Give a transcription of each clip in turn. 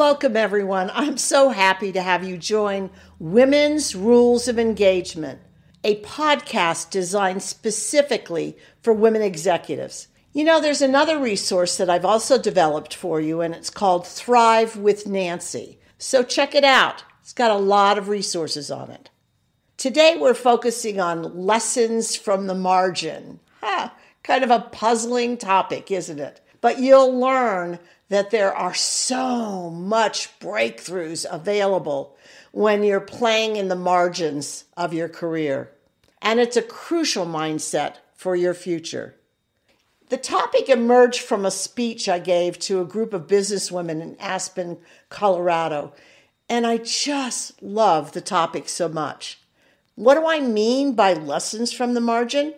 Welcome, everyone. I'm so happy to have you join Women's Rules of Engagement, a podcast designed specifically for women executives. You know, there's another resource that I've also developed for you, and it's called Thrive with Nancy. So check it out. It's got a lot of resources on it. Today, we're focusing on lessons from the margin. Kind of a puzzling topic, isn't it? But you'll learn that there are so much breakthroughs available when you're playing in the margins of your career. And it's a crucial mindset for your future. The topic emerged from a speech I gave to a group of businesswomen in Aspen, Colorado. And I just love the topic so much. What do I mean by lessons from the margin?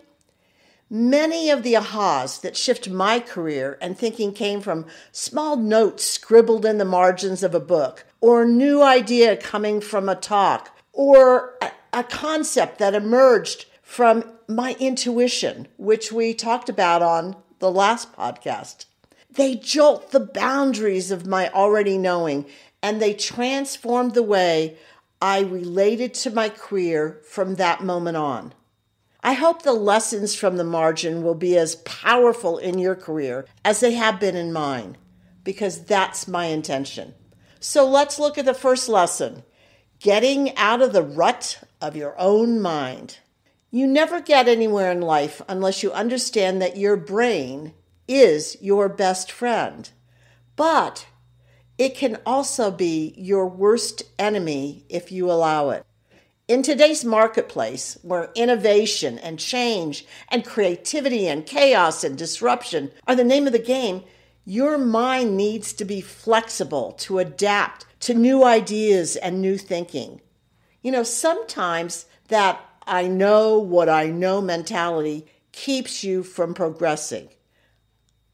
Many of the ahas that shift my career and thinking came from small notes scribbled in the margins of a book, or a new idea coming from a talk, or a concept that emerged from my intuition, which we talked about on the last podcast. They jolt the boundaries of my already knowing, and they transformed the way I related to my career from that moment on. I hope the lessons from the margin will be as powerful in your career as they have been in mine, because that's my intention. So let's look at the first lesson, getting out of the rut of your own mind. You never get anywhere in life unless you understand that your brain is your best friend, but it can also be your worst enemy if you allow it. In today's marketplace, where innovation and change and creativity and chaos and disruption are the name of the game, your mind needs to be flexible to adapt to new ideas and new thinking. You know, sometimes that I know what I know mentality keeps you from progressing.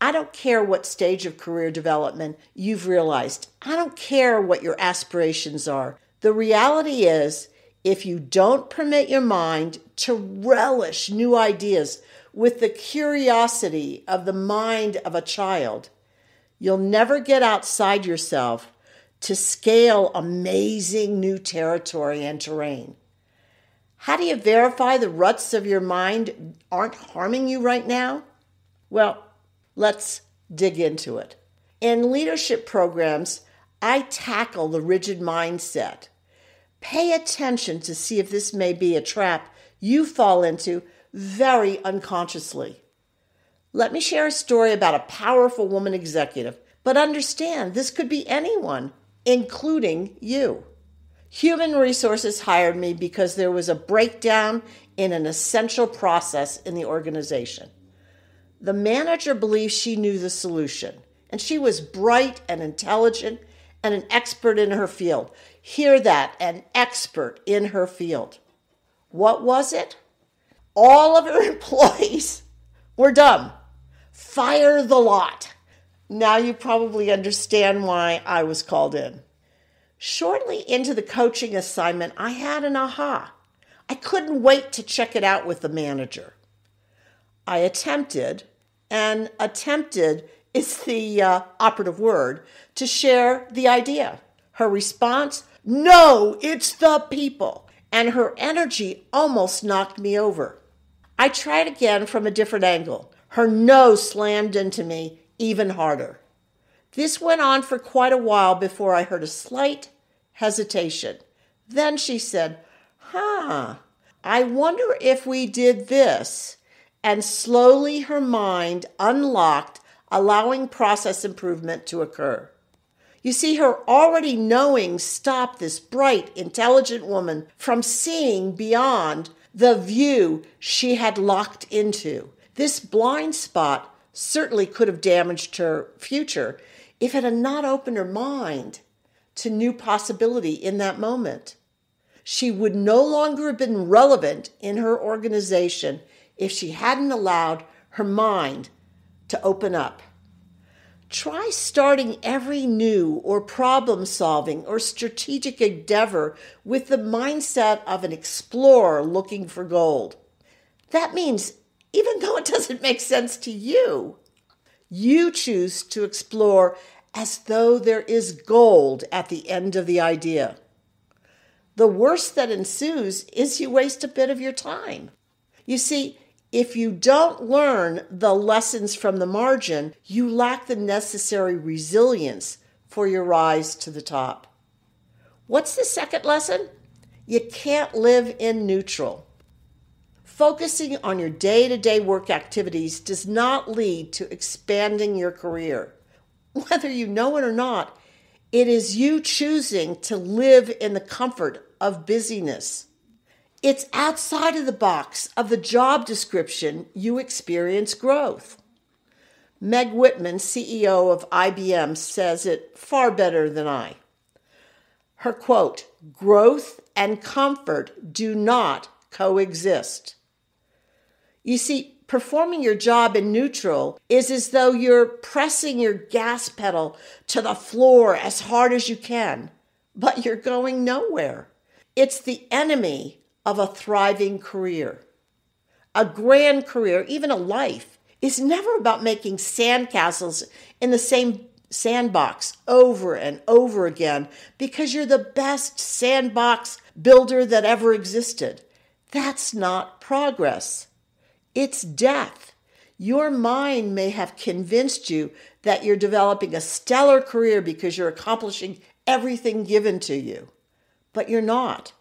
I don't care what stage of career development you've realized. I don't care what your aspirations are. The reality is, if you don't permit your mind to relish new ideas with the curiosity of the mind of a child, you'll never get outside yourself to scale amazing new territory and terrain. How do you verify the ruts of your mind aren't harming you right now? Well, let's dig into it. In leadership programs, I tackle the rigid mindset. Pay attention to see if this may be a trap you fall into very unconsciously. Let me share a story about a powerful woman executive, but understand this could be anyone, including you. Human Resources hired me because there was a breakdown in an essential process in the organization. The manager believed she knew the solution, and she was bright and intelligent and an expert in her field. Hear that, an expert in her field. What was it? All of her employees were dumb. Fire the lot. Now you probably understand why I was called in. Shortly into the coaching assignment, I had an aha. I couldn't wait to check it out with the manager. I attempted is the operative word, to share the idea. Her response, no, it's the people. And her energy almost knocked me over. I tried again from a different angle. Her no slammed into me even harder. This went on for quite a while before I heard a slight hesitation. Then she said, I wonder if we did this. And slowly her mind unlocked, allowing process improvement to occur. You see, her already knowing stopped this bright, intelligent woman from seeing beyond the view she had locked into. This blind spot certainly could have damaged her future if it had not opened her mind to new possibility in that moment. She would no longer have been relevant in her organization if she hadn't allowed her mind to open up. Try starting every new or problem-solving or strategic endeavor with the mindset of an explorer looking for gold. That means even though it doesn't make sense to you, you choose to explore as though there is gold at the end of the idea. The worst that ensues is you waste a bit of your time. You see, if you don't learn the lessons from the margin, you lack the necessary resilience for your rise to the top. What's the second lesson? You can't live in neutral. Focusing on your day-to-day work activities does not lead to expanding your career. Whether you know it or not, it is you choosing to live in the comfort of busyness. It's outside of the box of the job description you experience growth. Meg Whitman, CEO of IBM, says it far better than I. Her quote, "Growth and comfort do not coexist." You see, performing your job in neutral is as though you're pressing your gas pedal to the floor as hard as you can, but you're going nowhere. It's the enemy of a thriving career. A grand career, even a life, is never about making sandcastles in the same sandbox over and over again because you're the best sandbox builder that ever existed. That's not progress. It's death. Your mind may have convinced you that you're developing a stellar career because you're accomplishing everything given to you, but you're not.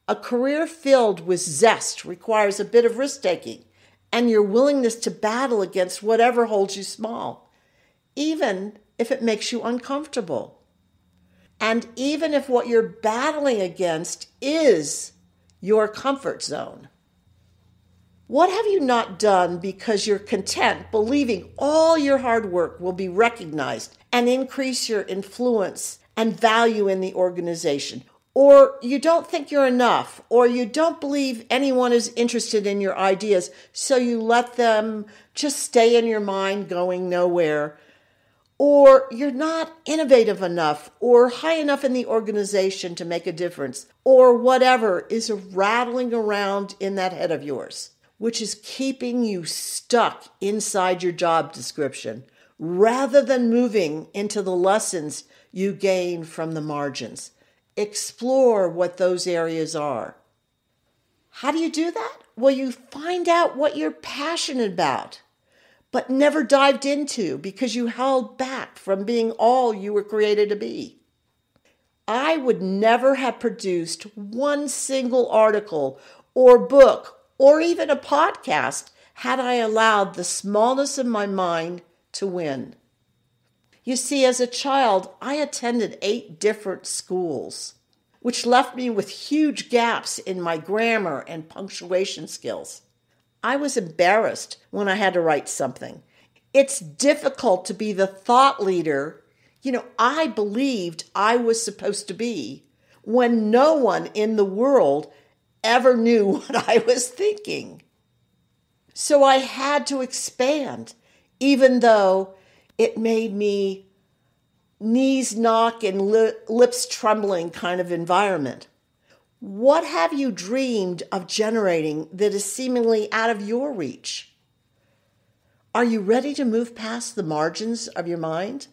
A career filled with zest requires a bit of risk-taking and your willingness to battle against whatever holds you small, even if it makes you uncomfortable. And even if what you're battling against is your comfort zone. What have you not done because you're content, believing all your hard work will be recognized and increase your influence and value in the organization? Or you don't think you're enough, or you don't believe anyone is interested in your ideas, so you let them just stay in your mind going nowhere. Or you're not innovative enough or high enough in the organization to make a difference, or whatever is rattling around in that head of yours, which is keeping you stuck inside your job description, rather than moving into the lessons you gain from the margins. Explore what those areas are. How do you do that? Well, you find out what you're passionate about, but never dived into because you held back from being all you were created to be. I would never have produced one single article or book or even a podcast had I allowed the smallness of my mind to win. You see, as a child, I attended 8 different schools, which left me with huge gaps in my grammar and punctuation skills. I was embarrassed when I had to write something. It's difficult to be the thought leader, I believed I was supposed to be, when no one in the world ever knew what I was thinking. So I had to expand, even though it made me knees knock and lips trembling kind of environment. What have you dreamed of generating that is seemingly out of your reach? Are you ready to move past the margins of your mind?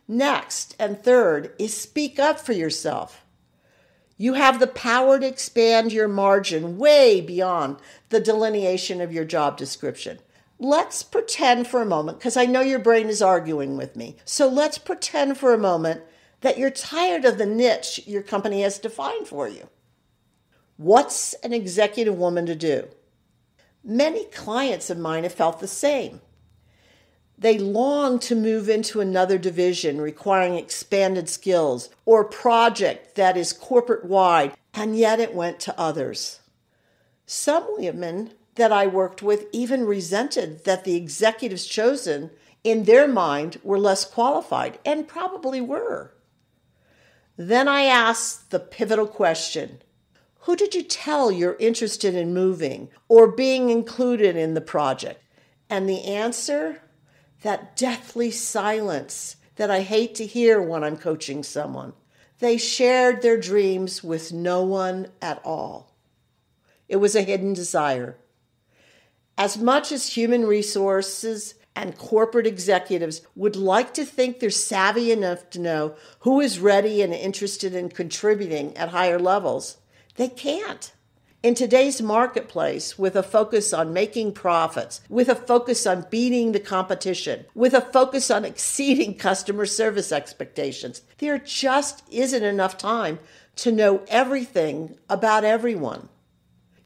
Next and third is speak up for yourself. You have the power to expand your margin way beyond the delineation of your job description. Let's pretend for a moment, because I know your brain is arguing with me. So let's pretend for a moment that you're tired of the niche your company has defined for you. What's an executive woman to do? Many clients of mine have felt the same. They long to move into another division requiring expanded skills or project that is corporate-wide, and yet it went to others. Some women that I worked with even resented that the executives chosen in their mind were less qualified, and probably were. Then I asked the pivotal question, who did you tell you're interested in moving or being included in the project? And the answer, that deathly silence that I hate to hear when I'm coaching someone. They shared their dreams with no one at all. It was a hidden desire. As much as human resources And corporate executives would like to think they're savvy enough to know who is ready and interested in contributing at higher levels. They can't. In today's marketplace, with a focus on making profits, with a focus on beating the competition, with a focus on exceeding customer service expectations, there just isn't enough time to know everything about everyone.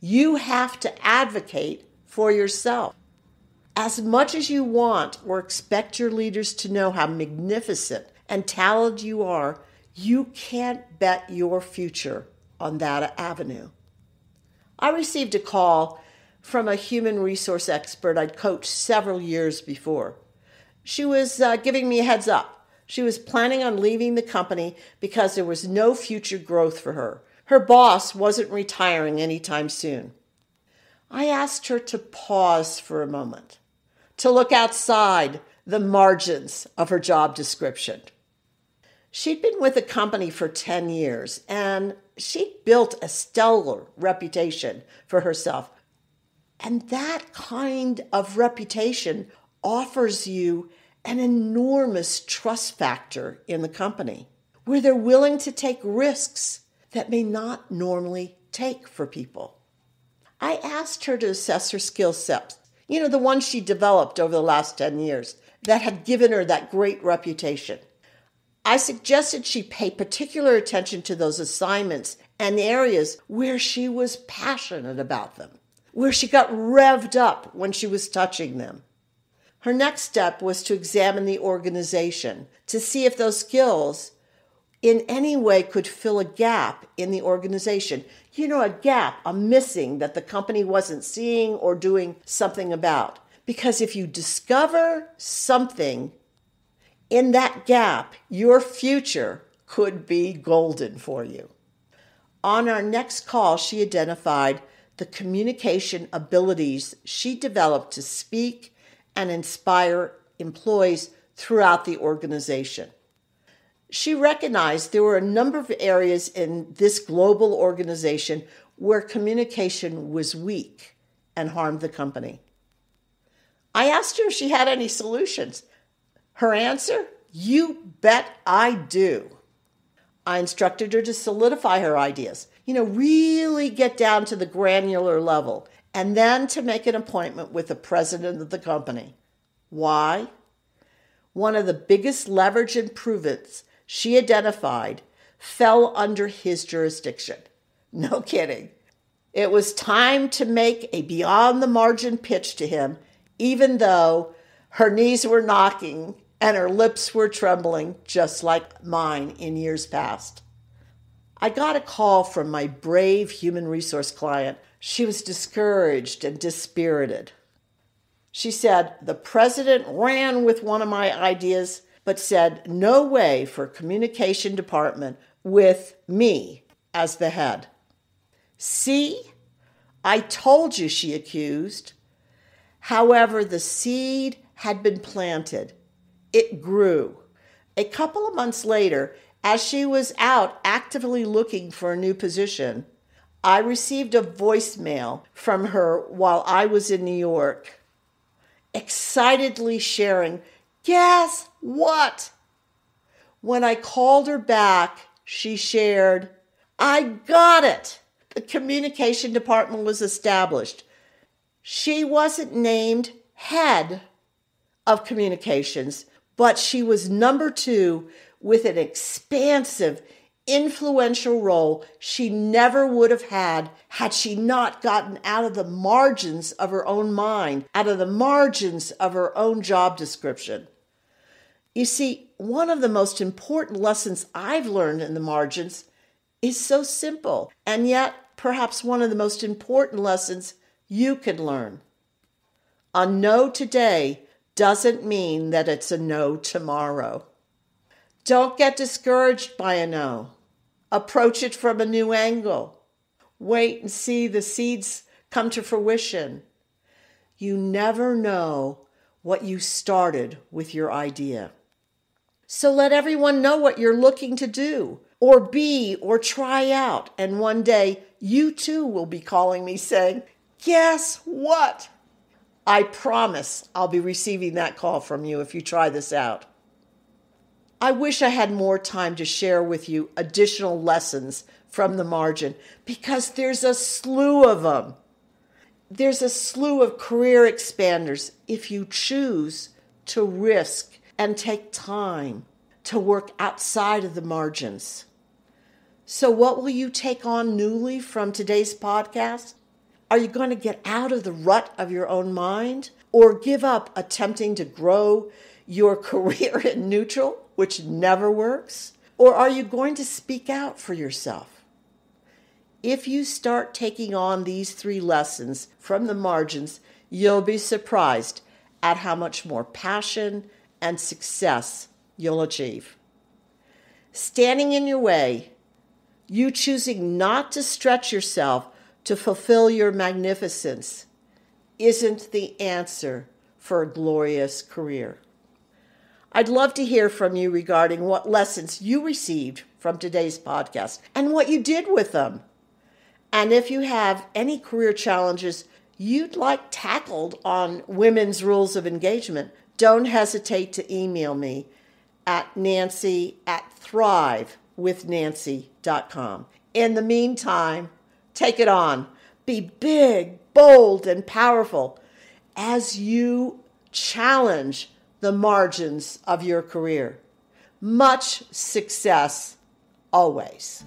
You have to advocate for yourself. As much as you want or expect your leaders to know how magnificent and talented you are, you can't bet your future on that avenue. I received a call from a human resource expert I'd coached several years before. She was giving me a heads up. She was planning on leaving the company because there was no future growth for her. Her boss wasn't retiring anytime soon. I asked her to pause for a moment, to look outside the margins of her job description. She'd been with the company for 10 years, and she'd built a stellar reputation for herself. And that kind of reputation offers you an enormous trust factor in the company, where they're willing to take risks that may not normally take for people. I asked her to assess her skill sets, the ones she developed over the last 10 years that had given her that great reputation. I suggested she pay particular attention to those assignments and areas where she was passionate about them, where she got revved up when she was touching them. Her next step was to examine the organization to see if those skills in any way could fill a gap in the organization. A gap, a missing that the company wasn't seeing or doing something about. Because if you discover something in that gap, your future could be golden for you. On our next call, she identified the communication abilities she developed to speak and inspire employees throughout the organization. She recognized there were a number of areas in this global organization where communication was weak and harmed the company. I asked her if she had any solutions. Her answer, "You bet I do." I instructed her to solidify her ideas, really get down to the granular level, and then to make an appointment with the president of the company. Why? One of the biggest leverage improvements she identified fell under his jurisdiction. No kidding. It was time to make a beyond the margin pitch to him, even though her knees were knocking and her lips were trembling, just like mine in years past. I got a call from my brave human resource client. She was discouraged and dispirited. She said, "The president ran with one of my ideas, but said no way for communication department with me as the head." "See, I told you," she accused. However, the seed had been planted. It grew. A couple of months later, as she was out actively looking for a new position, I received a voicemail from her while I was in New York, excitedly sharing, "Guess what?" When I called her back, she shared, "I got it. The communication department was established." She wasn't named head of communications, but she was number 2 with an expansive, influential role she never would have had she not gotten out of the margins of her own mind, out of the margins of her own job description. You see, one of the most important lessons I've learned in the margins is so simple, and yet perhaps one of the most important lessons you can learn. A no today doesn't mean that it's a no tomorrow. Don't get discouraged by a no. Approach it from a new angle. Wait and see the seeds come to fruition. You never know what you started with your idea. So let everyone know what you're looking to do, or be, or try out. And one day, you too will be calling me saying, "Guess what?" I promise I'll be receiving that call from you if you try this out. I wish I had more time to share with you additional lessons from the margin because there's a slew of them. There's a slew of career expanders if you choose to risk and take time to work outside of the margins. So what will you take on newly from today's podcast? Are you going to get out of the rut of your own mind or give up attempting to grow your career in neutral, which never works? Or are you going to speak out for yourself? If you start taking on these 3 lessons from the margins, you'll be surprised at how much more passion and success you'll achieve. Standing in your way, you choosing not to stretch yourself to fulfill your magnificence, isn't the answer for a glorious career. I'd love to hear from you regarding what lessons you received from today's podcast and what you did with them. And if you have any career challenges you'd like tackled on women's rules of engagement, don't hesitate to email me at nancy@thrivewithnancy.com. In the meantime, take it on. Be big, bold, and powerful as you challenge the margins of your career. Much success always.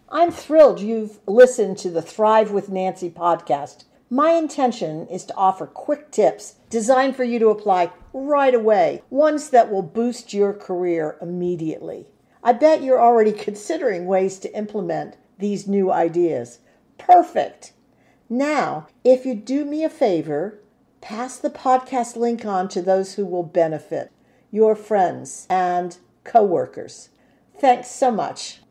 I'm thrilled you've listened to the Thrive with Nancy podcast. My intention is to offer quick tips designed for you to apply right away, ones that will boost your career immediately. I bet you're already considering ways to implement these new ideas. Perfect! Now, if you do me a favor, pass the podcast link on to those who will benefit, your friends and coworkers. Thanks so much.